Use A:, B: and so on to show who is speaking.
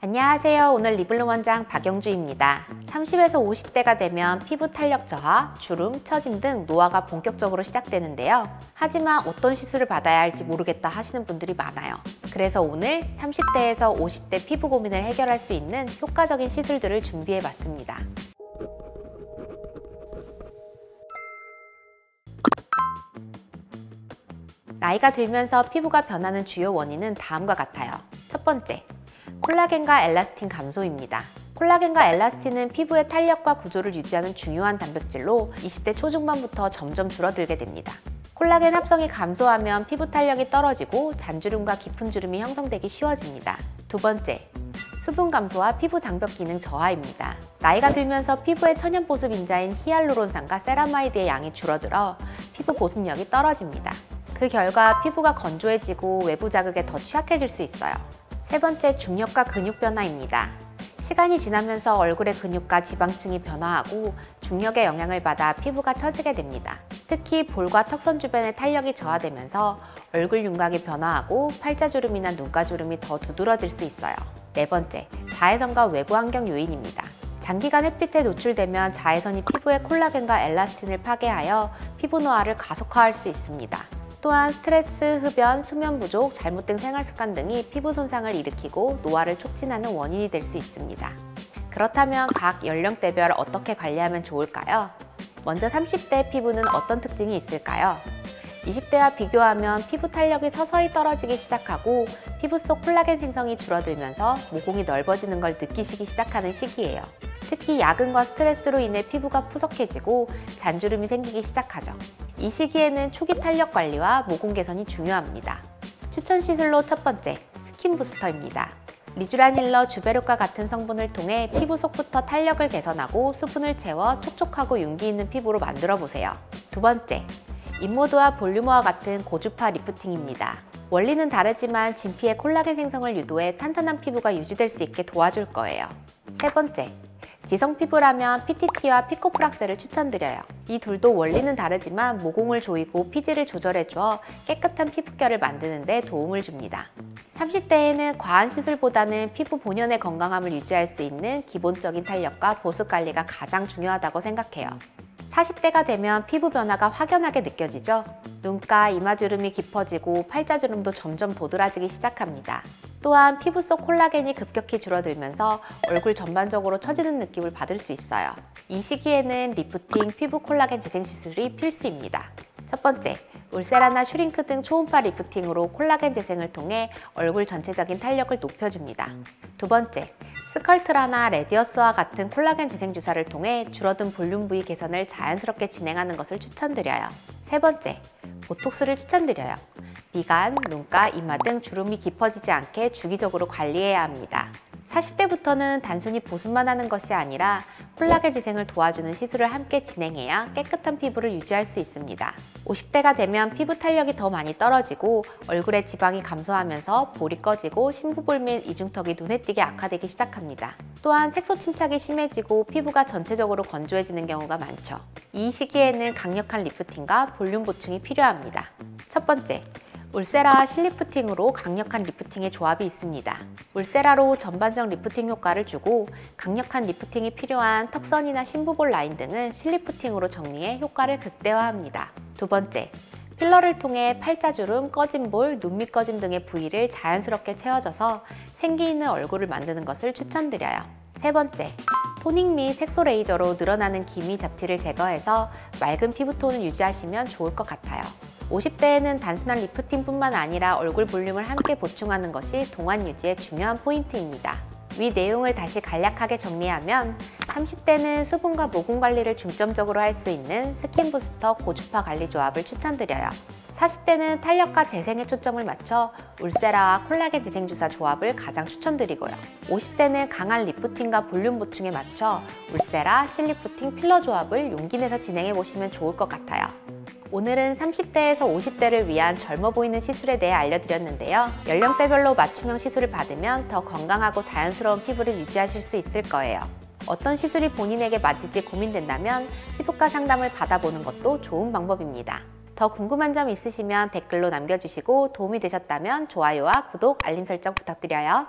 A: 안녕하세요. 오늘 리블룸 원장 박영주입니다. 30에서 50대가 되면 피부 탄력 저하, 주름, 처짐 등 노화가 본격적으로 시작되는데요. 하지만 어떤 시술을 받아야 할지 모르겠다 하시는 분들이 많아요. 그래서 오늘 30대에서 50대 피부 고민을 해결할 수 있는 효과적인 시술들을 준비해 봤습니다. 나이가 들면서 피부가 변하는 주요 원인은 다음과 같아요. 첫 번째, 콜라겐과 엘라스틴 감소입니다. 콜라겐과 엘라스틴은 피부의 탄력과 구조를 유지하는 중요한 단백질로 20대 초중반부터 점점 줄어들게 됩니다. 콜라겐 합성이 감소하면 피부 탄력이 떨어지고 잔주름과 깊은 주름이 형성되기 쉬워집니다. 두 번째, 수분 감소와 피부 장벽 기능 저하입니다. 나이가 들면서 피부의 천연 보습 인자인 히알루론산과 세라마이드의 양이 줄어들어 피부 보습력이 떨어집니다. 그 결과 피부가 건조해지고 외부 자극에 더 취약해질 수 있어요. 세 번째, 중력과 근육 변화입니다. 시간이 지나면서 얼굴의 근육과 지방층이 변화하고 중력의 영향을 받아 피부가 처지게 됩니다. 특히 볼과 턱선 주변의 탄력이 저하되면서 얼굴 윤곽이 변화하고 팔자주름이나 눈가주름이 더 두드러질 수 있어요. 네 번째, 자외선과 외부 환경 요인입니다. 장기간 햇빛에 노출되면 자외선이 피부의 콜라겐과 엘라스틴을 파괴하여 피부 노화를 가속화할 수 있습니다. 또한 스트레스, 흡연, 수면 부족, 잘못된 생활습관 등이 피부 손상을 일으키고 노화를 촉진하는 원인이 될 수 있습니다. 그렇다면 각 연령대별 어떻게 관리하면 좋을까요? 먼저 30대 피부는 어떤 특징이 있을까요? 20대와 비교하면 피부 탄력이 서서히 떨어지기 시작하고 피부 속 콜라겐 생성이 줄어들면서 모공이 넓어지는 걸 느끼시기 시작하는 시기예요. 특히 야근과 스트레스로 인해 피부가 푸석해지고 잔주름이 생기기 시작하죠. 이 시기에는 초기 탄력 관리와 모공 개선이 중요합니다. 추천 시술로 첫 번째, 스킨 부스터입니다. 리쥬라닐러, 주베롯과 같은 성분을 통해 피부 속부터 탄력을 개선하고 수분을 채워 촉촉하고 윤기 있는 피부로 만들어 보세요. 두 번째, 인모드와 볼륨어와 같은 고주파 리프팅입니다. 원리는 다르지만 진피의 콜라겐 생성을 유도해 탄탄한 피부가 유지될 수 있게 도와줄 거예요. 세 번째, 지성 피부라면 PTT와 피코프락셀을 추천드려요. 이 둘도 원리는 다르지만 모공을 조이고 피지를 조절해주어 깨끗한 피부결을 만드는 데 도움을 줍니다. 30대에는 과한 시술보다는 피부 본연의 건강함을 유지할 수 있는 기본적인 탄력과 보습 관리가 가장 중요하다고 생각해요. 40대가 되면 피부 변화가 확연하게 느껴지죠? 눈가, 이마주름이 깊어지고 팔자주름도 점점 도드라지기 시작합니다. 또한 피부 속 콜라겐이 급격히 줄어들면서 얼굴 전반적으로 처지는 느낌을 받을 수 있어요. 이 시기에는 리프팅, 피부 콜라겐 재생 시술이 필수입니다. 첫 번째, 울세라나 슈링크 등 초음파 리프팅으로 콜라겐 재생을 통해 얼굴 전체적인 탄력을 높여줍니다. 두 번째, 스컬트라나 레디어스와 같은 콜라겐 재생 주사를 통해 줄어든 볼륨 부위 개선을 자연스럽게 진행하는 것을 추천드려요. 세 번째, 보톡스를 추천드려요. 미간, 눈가, 이마 등 주름이 깊어지지 않게 주기적으로 관리해야 합니다. 40대부터는 단순히 보습만 하는 것이 아니라 콜라겐 재생을 도와주는 시술을 함께 진행해야 깨끗한 피부를 유지할 수 있습니다. 50대가 되면 피부 탄력이 더 많이 떨어지고 얼굴의 지방이 감소하면서 볼이 꺼지고 심부볼 및 이중턱이 눈에 띄게 악화되기 시작합니다. 또한 색소 침착이 심해지고 피부가 전체적으로 건조해지는 경우가 많죠. 이 시기에는 강력한 리프팅과 볼륨 보충이 필요합니다. 첫 번째, 울세라와 실리프팅으로 강력한 리프팅의 조합이 있습니다. 울세라로 전반적 리프팅 효과를 주고 강력한 리프팅이 필요한 턱선이나 심부볼 라인 등은 실리프팅으로 정리해 효과를 극대화합니다. 두 번째, 필러를 통해 팔자주름, 꺼진 볼, 눈 밑 꺼짐 등의 부위를 자연스럽게 채워줘서 생기 있는 얼굴을 만드는 것을 추천드려요. 세 번째, 토닝 및 색소 레이저로 늘어나는 기미 잡티를 제거해서 맑은 피부톤을 유지하시면 좋을 것 같아요. 50대에는 단순한 리프팅뿐만 아니라 얼굴 볼륨을 함께 보충하는 것이 동안 유지의 중요한 포인트입니다. 위 내용을 다시 간략하게 정리하면 30대는 수분과 모공 관리를 중점적으로 할 수 있는 스킨 부스터 고주파 관리 조합을 추천드려요. 40대는 탄력과 재생에 초점을 맞춰 울세라와 콜라겐 재생 주사 조합을 가장 추천드리고요. 50대는 강한 리프팅과 볼륨 보충에 맞춰 울세라, 실리프팅, 필러 조합을 용기 내서 진행해 보시면 좋을 것 같아요. 오늘은 30대에서 50대를 위한 젊어 보이는 시술에 대해 알려드렸는데요. 연령대별로 맞춤형 시술을 받으면 더 건강하고 자연스러운 피부를 유지하실 수 있을 거예요. 어떤 시술이 본인에게 맞을지 고민된다면 피부과 상담을 받아보는 것도 좋은 방법입니다. 더 궁금한 점 있으시면 댓글로 남겨주시고 도움이 되셨다면 좋아요와 구독, 알림 설정 부탁드려요.